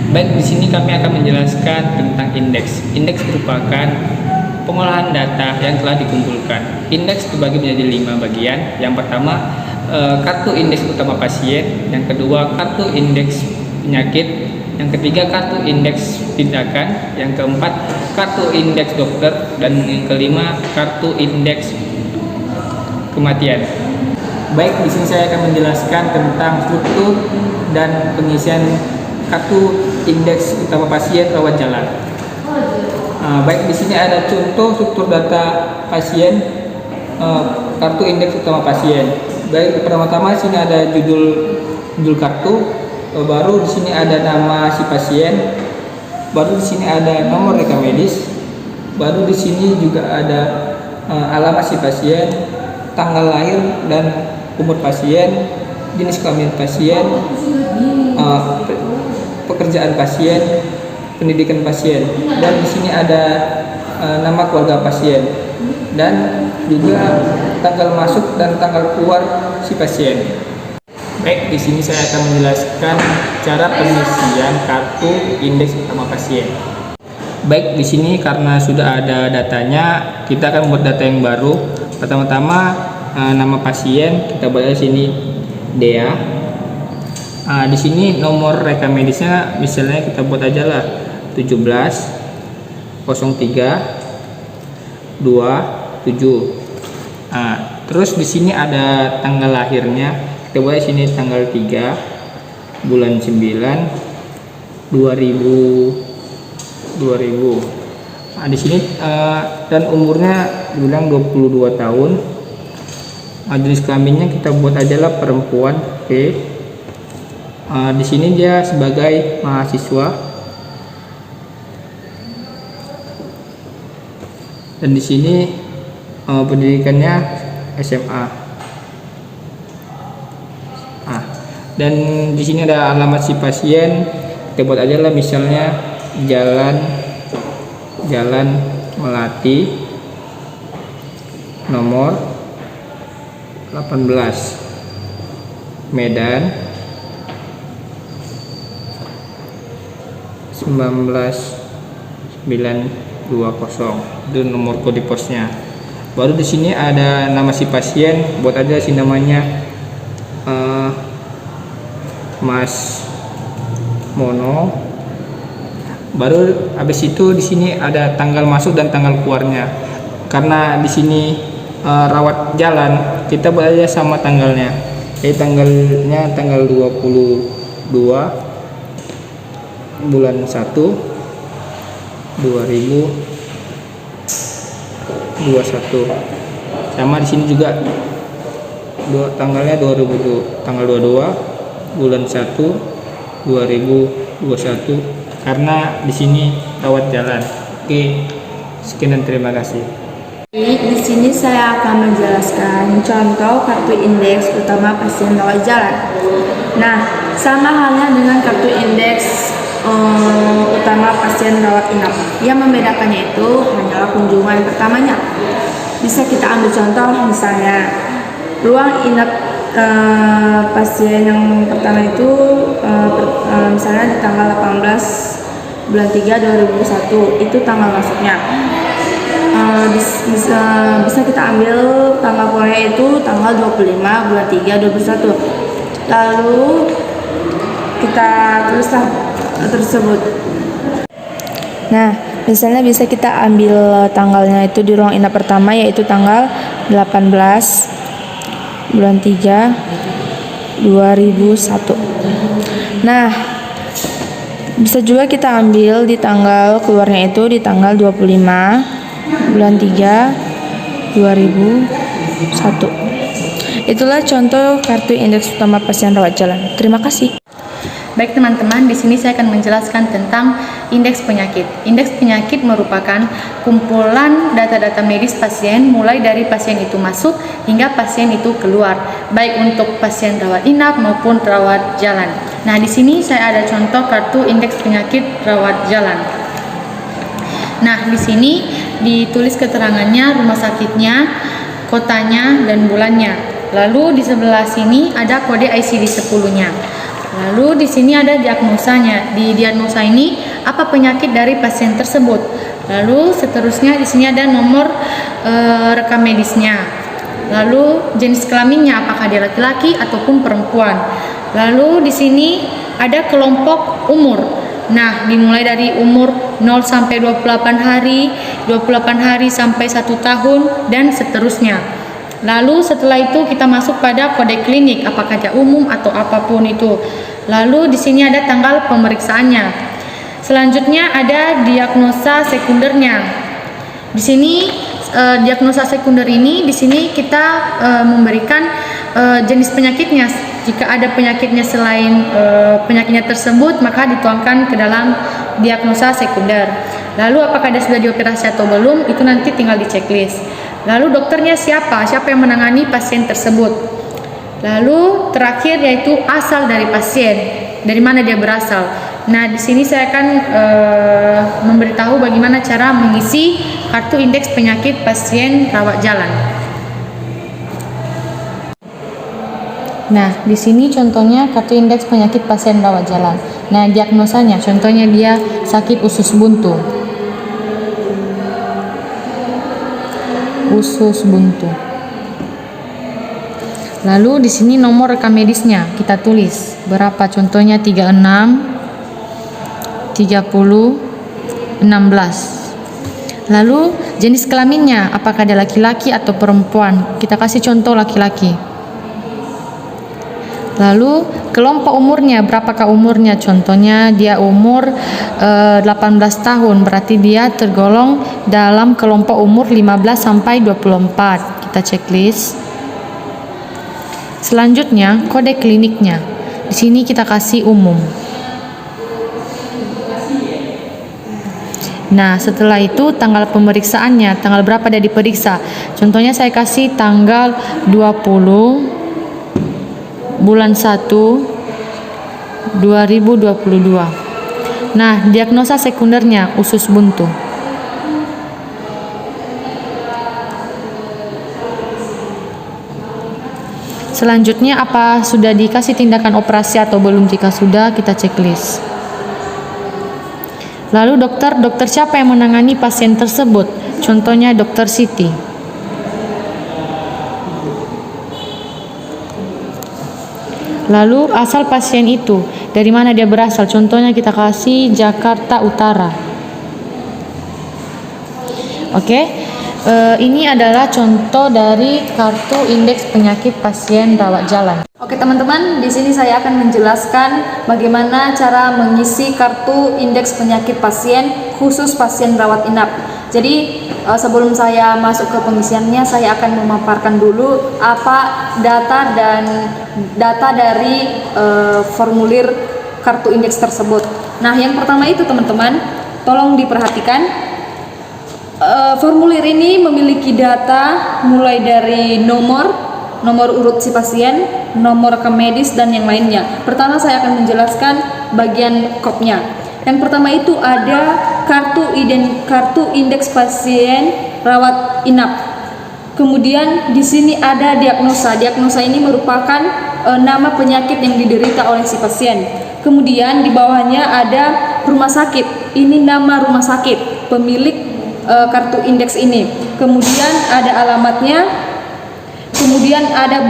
Baik, di sini kami akan menjelaskan tentang indeks. Indeks merupakan pengolahan data yang telah dikumpulkan. Indeks terbagi menjadi 5 bagian. Yang pertama, kartu indeks utama pasien. Yang kedua, kartu indeks penyakit. Yang ketiga, kartu indeks tindakan. Yang keempat, kartu indeks dokter. Dan yang kelima, kartu indeks kematian. Baik, di sini saya akan menjelaskan tentang struktur dan pengisian kartu indeks utama pasien rawat jalan. Baik, di sini ada contoh struktur data pasien kartu indeks utama pasien. Baik, pertama-tama sini ada judul kartu, baru di sini ada nama si pasien, baru di sini ada nomor rekam medis, baru di sini juga ada alamat si pasien, tanggal lahir dan umur pasien, jenis kelamin pasien, pekerjaan pasien, pendidikan pasien, dan di sini ada nama keluarga pasien dan juga tanggal masuk dan tanggal keluar si pasien. Baik, di sini saya akan menjelaskan cara pengisian kartu indeks utama pasien. Baik, di sini karena sudah ada datanya, kita akan membuat data yang baru. Pertama-tama nama pasien kita buat di sini Dea. Di sini nomor rekam medisnya misalnya kita buat aja lah 17 03 27. Terus di sini ada tanggal lahirnya, kita buat di sini tanggal 3 bulan 9 2000. Di sini dan umurnya dibilang 22 tahun. Jenis kelaminnya kita buat aja lah perempuan. Oke. Di sini dia sebagai mahasiswa, dan di sini pendidikannya SMA. Dan di sini ada alamat si pasien, kita buat aja lah misalnya Jalan Melati nomor 18 Medan 19920, itu nomor kode posnya. Baru di sini ada nama si pasien, buat aja sih namanya Mas Mono. Baru habis itu di sini ada tanggal masuk dan tanggal keluarnya. Karena di sini rawat jalan, kita buat aja sama tanggalnya. Jadi tanggalnya tanggal 22 bulan 1 2021. Sama di sini juga tanggalnya tanggal 22 bulan 1 2021 karena di sini rawat jalan. Oke, sekian dan terima kasih. Di sini saya akan menjelaskan contoh kartu indeks utama pasien rawat jalan. Nah, sama halnya dengan kartu indeks utama pasien rawat inap. Yang membedakannya itu hanyalah kunjungan pertamanya. Bisa kita ambil contoh misalnya ruang inap pasien yang pertama itu misalnya di tanggal 18 bulan 3 2001 itu tanggal masuknya. Bisa kita ambil tanggal keluarnya itu tanggal 25 bulan 3 2001. Lalu kita tulislah tersebut. Nah, misalnya bisa kita ambil tanggalnya itu di ruang inap pertama yaitu tanggal 18 bulan 3 2001. Nah, bisa juga kita ambil di tanggal keluarnya itu di tanggal 25 bulan 3 2001. Itulah contoh kartu indeks utama pasien rawat jalan. Terima kasih. Baik teman-teman, di sini saya akan menjelaskan tentang indeks penyakit. Indeks penyakit merupakan kumpulan data-data medis pasien mulai dari pasien itu masuk hingga pasien itu keluar, baik untuk pasien rawat inap maupun rawat jalan. Nah, di sini saya ada contoh kartu indeks penyakit rawat jalan. Nah, di sini ditulis keterangannya, rumah sakitnya, kotanya, dan bulannya. Lalu di sebelah sini ada kode ICD-10-nya. Lalu di sini ada diagnosanya. Di diagnosa ini apa penyakit dari pasien tersebut. Lalu seterusnya di sini ada nomor rekam medisnya. Lalu jenis kelaminnya, apakah dia laki-laki ataupun perempuan. Lalu di sini ada kelompok umur. Nah, dimulai dari umur 0 sampai 28 hari, 28 hari sampai 1 tahun dan seterusnya. Lalu setelah itu kita masuk pada kode klinik, apakah dia umum atau apapun itu. Lalu di sini ada tanggal pemeriksaannya. Selanjutnya ada diagnosa sekundernya. Di sini diagnosa sekunder ini di sini kita memberikan jenis penyakitnya. Jika ada penyakitnya selain penyakitnya tersebut, maka dituangkan ke dalam diagnosa sekunder. Lalu apakah dia sudah dioperasi atau belum, itu nanti tinggal di checklist. Lalu dokternya siapa yang menangani pasien tersebut. Lalu terakhir yaitu asal dari pasien, dari mana dia berasal. Nah, di sini saya akan memberitahu bagaimana cara mengisi kartu indeks penyakit pasien rawat jalan. Nah, di sini contohnya kartu indeks penyakit pasien rawat jalan. Nah, diagnosanya contohnya dia sakit usus buntu. Usus buntu. Lalu di sini nomor rekam medisnya kita tulis berapa, contohnya 36 30 16. Lalu jenis kelaminnya, apakah dia laki-laki atau perempuan, kita kasih contoh laki-laki. Lalu kelompok umurnya, berapakah umurnya, contohnya dia umur 18 tahun, berarti dia tergolong dalam kelompok umur 15 sampai 24. Kita checklist. Selanjutnya kode kliniknya. Di sini kita kasih umum. Nah, setelah itu tanggal pemeriksaannya, tanggal berapa dia diperiksa. Contohnya saya kasih tanggal 20 bulan 1 2022. Nah, diagnosa sekundernya usus buntu. Selanjutnya apa sudah dikasih tindakan operasi atau belum, jika sudah kita checklist. Lalu dokter siapa yang menangani pasien tersebut, contohnya dokter Siti. Lalu asal pasien itu, dari mana dia berasal, contohnya kita kasih Jakarta Utara. Oke. Ini adalah contoh dari kartu indeks penyakit pasien rawat jalan. Oke teman-teman, di sini saya akan menjelaskan bagaimana cara mengisi kartu indeks penyakit pasien khusus pasien rawat inap. Jadi sebelum saya masuk ke pengisiannya, saya akan memaparkan dulu apa data dari formulir kartu indeks tersebut. Nah, yang pertama itu teman-teman, tolong diperhatikan. Formulir ini memiliki data mulai dari nomor urut si pasien, nomor rekam medis, dan yang lainnya. Pertama saya akan menjelaskan bagian kopnya. Yang pertama itu ada kartu indeks pasien rawat inap. Kemudian di sini ada diagnosa. Diagnosa ini merupakan nama penyakit yang diderita oleh si pasien. Kemudian di bawahnya ada rumah sakit. Ini nama rumah sakit pemilik kartu indeks ini. Kemudian ada alamatnya. Kemudian ada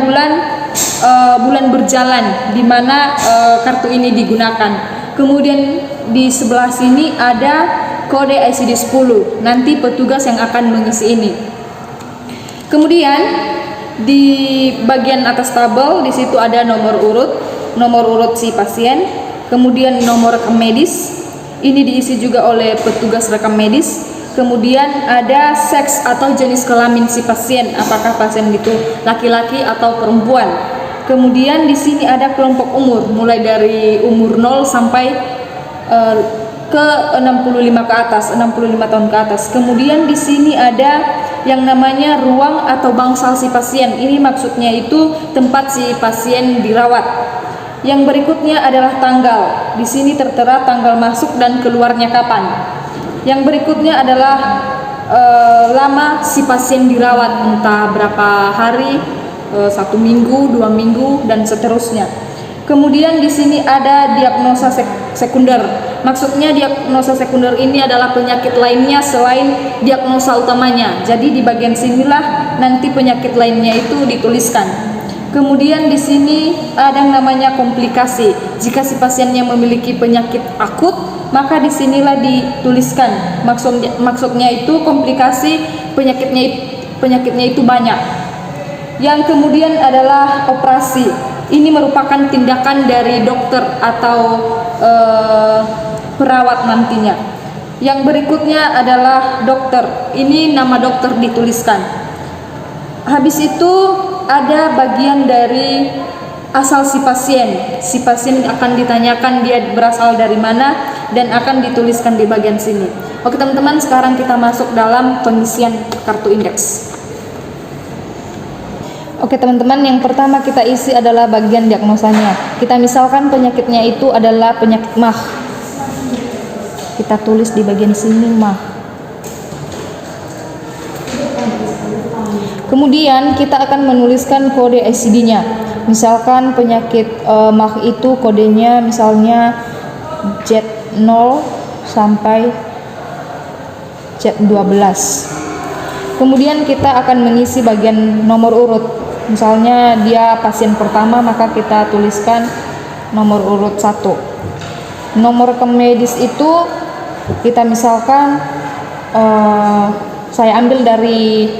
bulan berjalan di mana kartu ini digunakan. Kemudian di sebelah sini ada kode ICD-10. Nanti petugas yang akan mengisi ini. Kemudian di bagian atas tabel di situ ada nomor urut si pasien. Kemudian nomor rekam medis. Ini diisi juga oleh petugas rekam medis. Kemudian ada seks atau jenis kelamin si pasien, apakah pasien itu laki-laki atau perempuan. Kemudian di sini ada kelompok umur, mulai dari umur 0 sampai ke 65 ke atas, 65 tahun ke atas. Kemudian di sini ada yang namanya ruang atau bangsal si pasien. Ini maksudnya itu tempat si pasien dirawat. Yang berikutnya adalah tanggal. Di sini tertera tanggal masuk dan keluarnya kapan. Yang berikutnya adalah lama si pasien dirawat, entah berapa hari, 1 minggu, 2 minggu, dan seterusnya. Kemudian di sini ada diagnosa sekunder. Maksudnya diagnosa sekunder ini adalah penyakit lainnya selain diagnosa utamanya. Jadi di bagian sinilah nanti penyakit lainnya itu dituliskan. Kemudian di sini ada yang namanya komplikasi. Jika si pasiennya memiliki penyakit akut, maka di sinilah dituliskan. Maksudnya itu komplikasi penyakitnya itu banyak. Yang kemudian adalah operasi. Ini merupakan tindakan dari dokter atau perawat nantinya. Yang berikutnya adalah dokter. Ini nama dokter dituliskan. Habis itu ada bagian dari asal si pasien. Si pasien akan ditanyakan dia berasal dari mana dan akan dituliskan di bagian sini. Oke teman-teman, sekarang kita masuk dalam pengisian kartu indeks. Oke teman-teman, yang pertama kita isi adalah bagian diagnosanya. Kita misalkan penyakitnya itu adalah penyakit MAH. Kita tulis di bagian sini MAH. Kemudian kita akan menuliskan kode ICD-nya. Misalkan penyakit MAH itu kodenya misalnya Z0 sampai Z12. Kemudian kita akan mengisi bagian nomor urut. Misalnya dia pasien pertama, maka kita tuliskan nomor urut 1. Nomor rekam medis itu kita misalkan saya ambil dari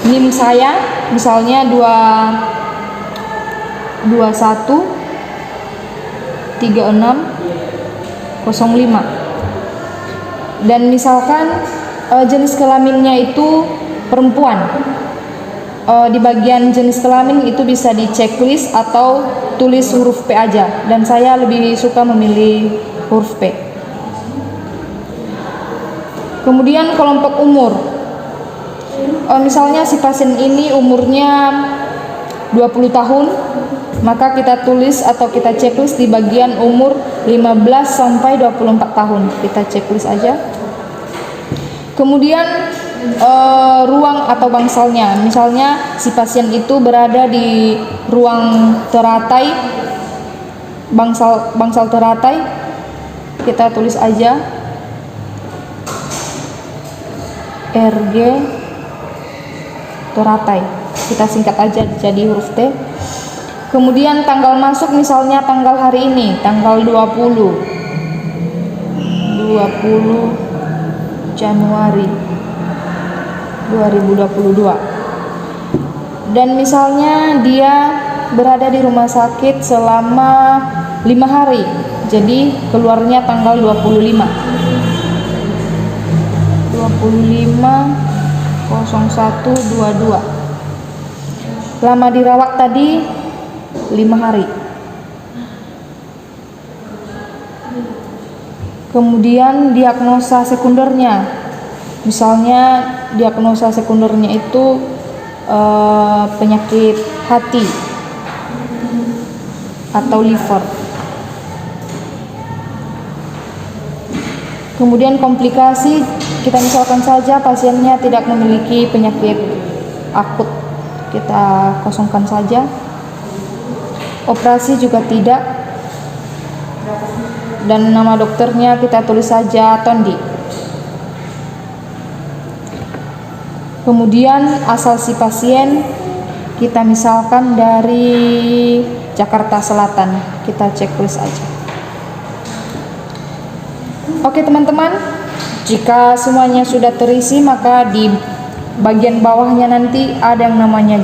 NIM saya, misalnya 213605. Dan misalkan jenis kelaminnya itu perempuan. Di bagian jenis kelamin itu bisa di checklist atau tulis huruf P aja, dan saya lebih suka memilih huruf P. Kemudian kelompok umur. Misalnya si pasien ini umurnya 20 tahun, maka kita tulis atau kita checklist di bagian umur 15 sampai 24 tahun. Kita checklist aja. Kemudian ruang atau bangsalnya. Misalnya si pasien itu berada di ruang teratai, bangsal teratai, kita tulis aja RG teratai. Kita singkat aja jadi huruf T. Kemudian tanggal masuk, misalnya tanggal hari ini, tanggal 20 Januari 2022. Dan misalnya dia berada di rumah sakit selama 5 hari, jadi keluarnya tanggal 25/01/22. Lama dirawat tadi 5 hari. Kemudian diagnosa sekundernya, misalnya diagnosa sekundernya itu penyakit hati atau liver. Kemudian komplikasi, kita misalkan saja pasiennya tidak memiliki penyakit akut, kita kosongkan saja. Operasi juga tidak, dan nama dokternya kita tulis saja Tondi. Kemudian asal si pasien kita misalkan dari Jakarta Selatan, kita checklist aja. Oke teman-teman, jika semuanya sudah terisi, maka di bagian bawahnya nanti ada yang namanya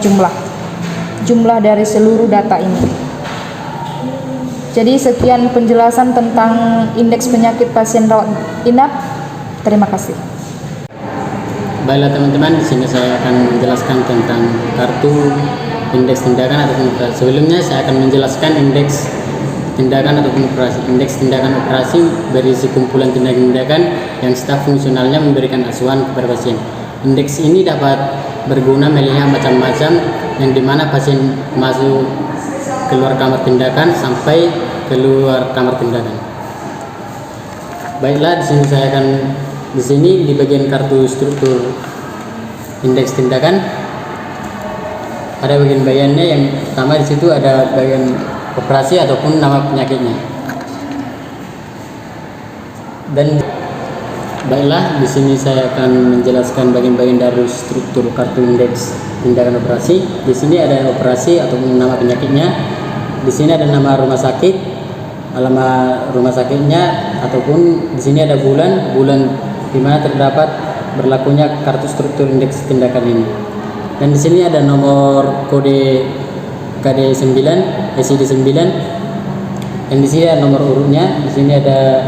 jumlah dari seluruh data ini. Jadi sekian penjelasan tentang indeks penyakit pasien rawat inap. Terima kasih. Baiklah teman-teman, di sini saya akan menjelaskan tentang kartu indeks tindakan ataupun operasi. Sebelumnya saya akan menjelaskan indeks tindakan ataupun operasi. Indeks tindakan operasi berisi kumpulan tindakan-tindakan yang staf fungsionalnya memberikan asuhan kepada pasien. Indeks ini dapat berguna melihat macam-macam, yang dimana pasien masuk keluar kamar tindakan sampai keluar kamar tindakan. Baiklah, di sini di bagian kartu struktur indeks tindakan ada bagian-bagiannya. Yang pertama di situ ada bagian operasi ataupun nama penyakitnya. Dan baiklah, di sini saya akan menjelaskan bagian-bagian dari struktur kartu indeks tindakan operasi. Di sini ada operasi ataupun nama penyakitnya. Di sini ada nama rumah sakit, alamat rumah sakitnya, ataupun di sini ada bulan di mana terdapat berlakunya kartu struktur indeks tindakan ini. Dan di sini ada nomor kode KD 9, SID 9. Dan di sini ada nomor urutnya. Di sini ada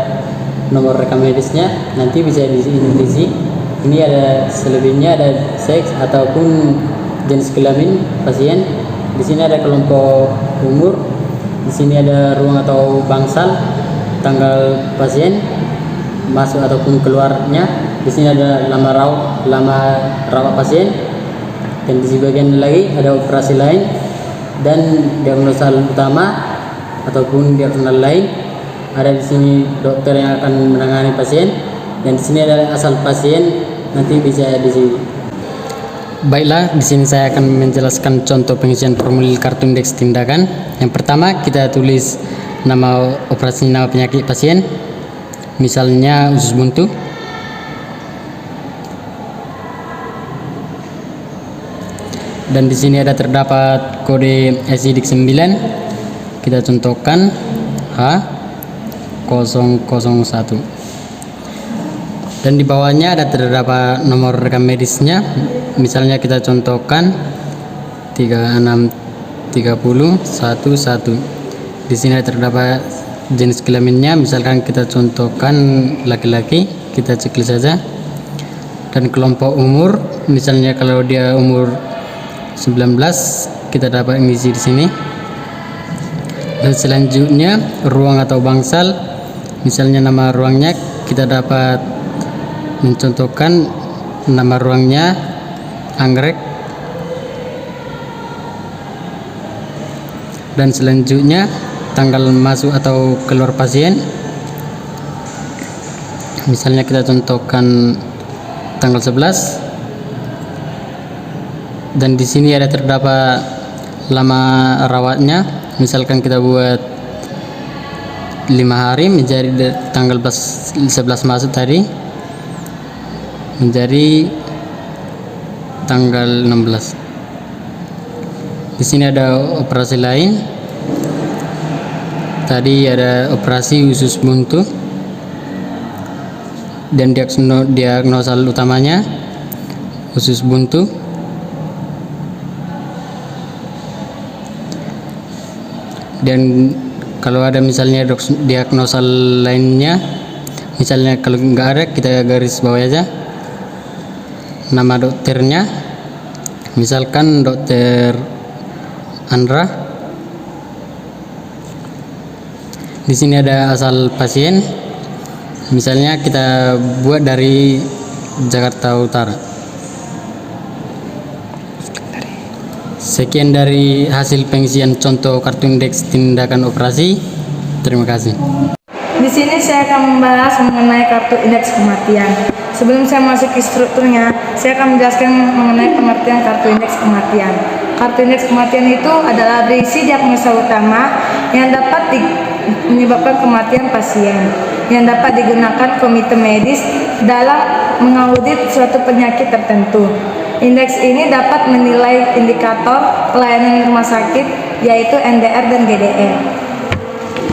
nomor rekam medisnya, nanti bisa diisi. Ini ada selebihnya, ada seks ataupun jenis kelamin pasien. Di sini ada kelompok umur. Di sini ada ruang atau bangsal, tanggal pasien masuk ataupun keluarnya. Di sini ada lama rawat pasien. Dan di bagian lagi ada operasi lain dan diagnosa utama ataupun diagnosa lain. Ada di sini dokter yang akan menangani pasien, dan di sini ada asal pasien, nanti bisa di sini. Baiklah, di sini saya akan menjelaskan contoh pengisian formulir kartu indeks tindakan. Yang pertama, kita tulis nama operasi, nama penyakit pasien, misalnya usus buntu. Dan di sini ada terdapat kode SID 9. Kita contohkan H001. Dan di bawahnya ada terdapat nomor rekam medisnya. Misalnya kita contohkan 363011. Di sini ada terdapat jenis kelaminnya. Misalkan kita contohkan laki-laki, kita ceklik saja. Dan kelompok umur, misalnya kalau dia umur 19, kita dapat mengisi di sini. Dan selanjutnya ruang atau bangsal, misalnya nama ruangnya, kita dapat mencontohkan nama ruangnya anggrek. Dan selanjutnya tanggal masuk atau keluar pasien, misalnya kita contohkan tanggal 11. Dan di sini ada terdapat lama rawatnya, misalkan kita buat 5 hari menjadi tanggal 11 masuk tadi menjadi tanggal 16. Di sini ada operasi lain. Tadi ada operasi usus buntu dan diagnosa utamanya usus buntu. Dan kalau ada misalnya diagnosa lainnya, misalnya kalau nggak ada, kita garis bawah aja nama dokternya, misalkan dokter Andra. Di sini ada asal pasien, misalnya kita buat dari Jakarta Utara. Sekian dari hasil pengisian contoh kartu indeks tindakan operasi. Terima kasih. Di sini saya akan membahas mengenai kartu indeks kematian. Sebelum saya masuk ke strukturnya, saya akan menjelaskan mengenai pengertian kartu indeks kematian. Kartu indeks kematian itu adalah berisi diagnosa utama yang dapat menyebabkan kematian pasien, yang dapat digunakan komite medis dalam mengaudit suatu penyakit tertentu. Indeks ini dapat menilai indikator pelayanan rumah sakit, yaitu NDR dan GDR.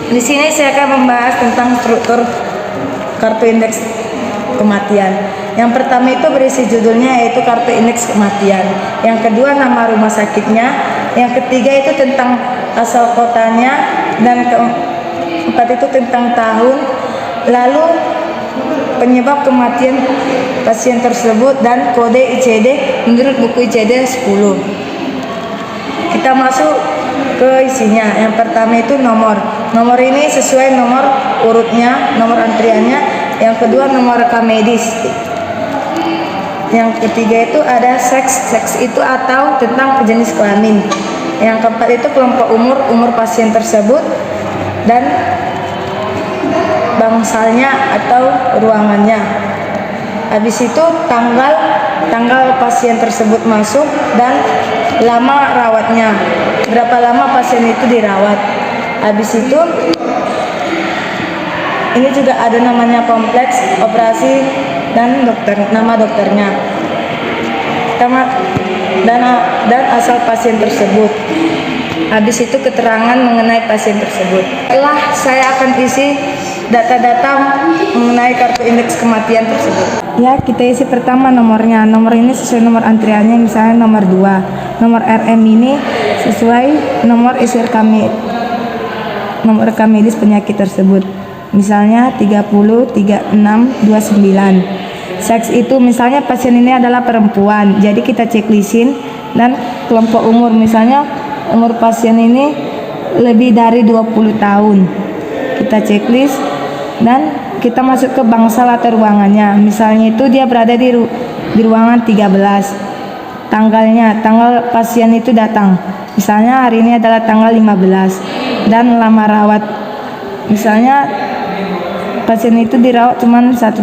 Di sini saya akan membahas tentang struktur kartu indeks kematian. Yang pertama itu berisi judulnya, yaitu kartu indeks kematian. Yang kedua nama rumah sakitnya. Yang ketiga itu tentang asal kotanya, dan keempat itu tentang tahun, lalu penyebab kematian pasien tersebut, dan kode ICD menurut buku ICD 10. Kita masuk ke isinya. Yang pertama itu nomor ini sesuai nomor urutnya, nomor antriannya. Yang kedua nomor rekam medis. Yang ketiga itu ada seks itu atau tentang jenis kelamin. Yang keempat itu kelompok umur pasien tersebut, dan bangsalnya atau ruangannya. Habis itu tanggal pasien tersebut masuk, dan lama rawatnya, berapa lama pasien itu dirawat. Habis itu ini juga ada namanya kompleks operasi dan nama dokternya, dan asal pasien tersebut. Habis itu keterangan mengenai pasien tersebut. Setelah saya akan isi data-data mengenai kartu indeks kematian tersebut. Ya, kita isi pertama nomornya. Nomor ini sesuai nomor antriannya, misalnya nomor 2. Nomor RM ini sesuai nomor isi rekam medis penyakit tersebut. Misalnya 30 36 29. Seks itu misalnya pasien ini adalah perempuan. Jadi kita ceklisin, dan kelompok umur misalnya umur pasien ini lebih dari 20 tahun. Kita checklist dan kita masuk ke bangsal atau ruangannya. Misalnya itu dia berada di ruangan 13. Tanggal pasien itu datang. Misalnya hari ini adalah tanggal 15 dan lama rawat. Misalnya pasien itu dirawat cuma 1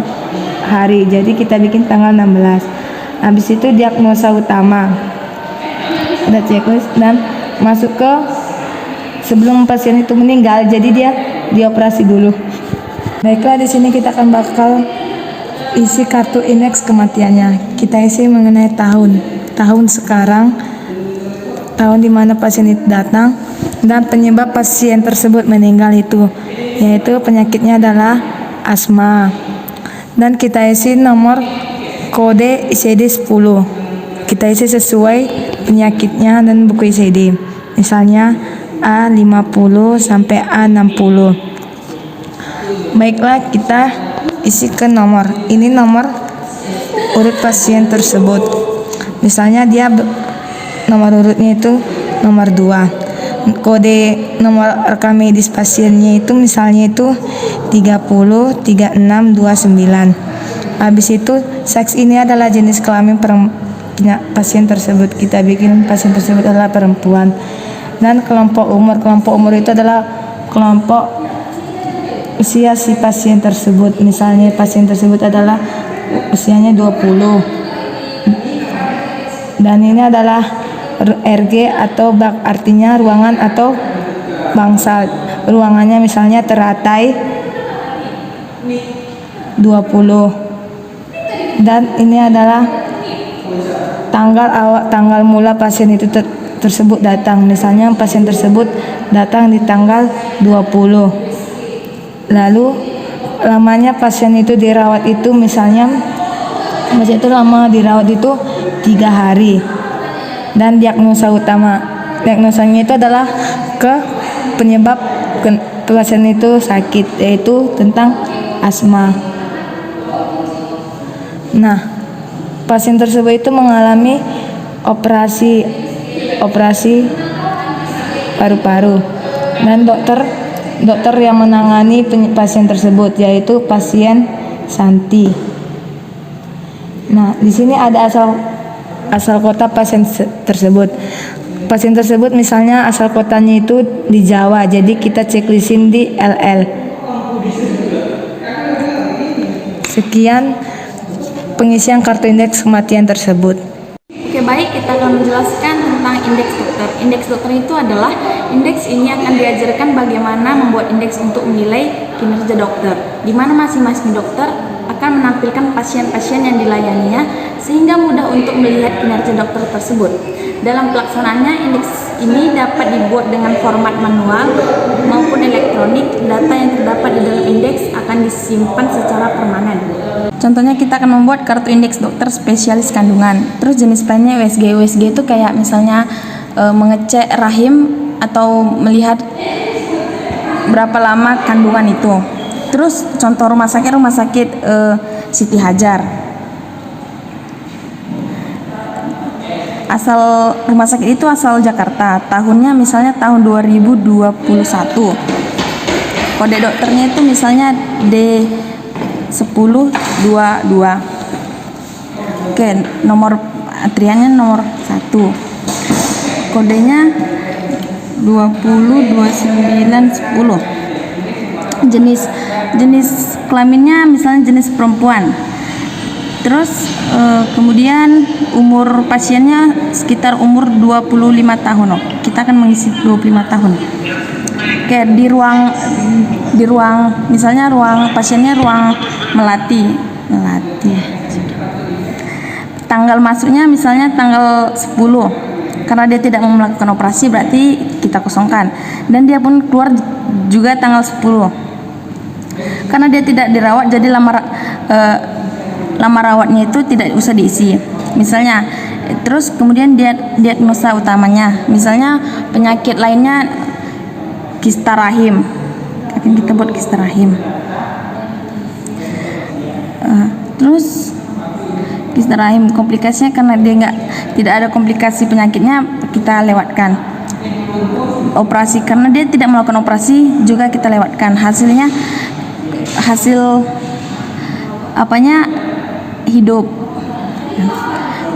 hari. Jadi kita bikin tanggal 16. Habis itu diagnosa utama. Ada checklist dan masuk ke sebelum pasien itu meninggal. Jadi dia dioperasi dulu. Baiklah, di sini kita akan bakal isi kartu indeks kematiannya. Kita isi mengenai tahun sekarang, tahun dimana pasien itu datang, dan penyebab pasien tersebut meninggal itu, yaitu penyakitnya adalah asma. Dan kita isi nomor kode ICD 10. Kita isi sesuai penyakitnya dan buku ICD. Misalnya A50 sampai A60. Baiklah, kita isi ke nomor. Ini nomor urut pasien tersebut. Misalnya dia nomor urutnya itu nomor 2. Kode nomor rekam medis pasiennya itu misalnya itu 30 36 29. Habis itu seks ini adalah jenis kelamin pasien tersebut. Kita bikin pasien tersebut adalah perempuan. Dan kelompok umur itu adalah kelompok usia si pasien tersebut. Misalnya pasien tersebut adalah usianya 20. Dan ini adalah RG atau bak, artinya ruangan atau bangsal. Ruangannya misalnya teratai 20. Dan ini adalah tanggal mula pasien itu tersebut datang. Misalnya pasien tersebut datang di tanggal 20. Lalu lamanya pasien itu dirawat itu misalnya pasien itu lama dirawat itu 3 hari. Dan diagnosanya itu adalah penyebab pasien itu sakit, yaitu tentang asma. Nah, pasien tersebut itu mengalami operasi paru-paru, dan dokter yang menangani pasien tersebut yaitu pasien Santi. Nah, di sini ada asal kota pasien tersebut. Pasien tersebut misalnya asal kotanya itu di Jawa, jadi kita checklistin di LL. Sekian pengisian kartu indeks kematian tersebut. Oke, baik, kita akan menjelaskan tentang indeks dokter. Indeks dokter itu adalah indeks ini akan diajarkan bagaimana membuat indeks untuk menilai kinerja dokter, di mana masing-masing dokter akan menampilkan pasien-pasien yang dilayaninya sehingga mudah untuk melihat kinerja dokter tersebut. Dalam pelaksanaannya, indeks ini dapat dibuat dengan format manual maupun elektronik. Data yang terdapat di dalam indeks akan disimpan secara permanen. Contohnya kita akan membuat kartu indeks dokter spesialis kandungan. Terus jenis lainnya USG. USG itu kayak misalnya mengecek rahim atau melihat berapa lama kandungan itu. Terus contoh rumah sakit Siti Hajar. Asal rumah sakit itu asal Jakarta. Tahunnya misalnya tahun 2021. Kode dokternya itu misalnya D1022. Oke, nomor antriannya nomor 1. Kodenya 202910. Jenis kelaminnya misalnya jenis perempuan. Terus kemudian umur pasiennya sekitar umur 25 tahun. Kita akan mengisi 25 tahun. Kayak di ruang misalnya ruang pasiennya ruang melati. Tanggal masuknya misalnya tanggal 10. Karena dia tidak mau melakukan operasi berarti kita kosongkan. Dan dia pun keluar juga tanggal 10. Karena dia tidak dirawat jadi lama rawatnya itu tidak usah diisi. Misalnya terus kemudian diagnosa utamanya misalnya penyakit lainnya kista rahim, akan kita buat kista rahim. Terus kista rahim komplikasinya karena dia tidak ada komplikasi penyakitnya kita lewatkan. Operasi karena dia tidak melakukan operasi juga kita lewatkan. Hasil apanya hidup.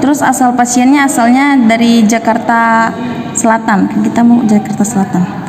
Terus asal pasiennya asalnya dari Jakarta Selatan. Kita mau Jakarta Selatan.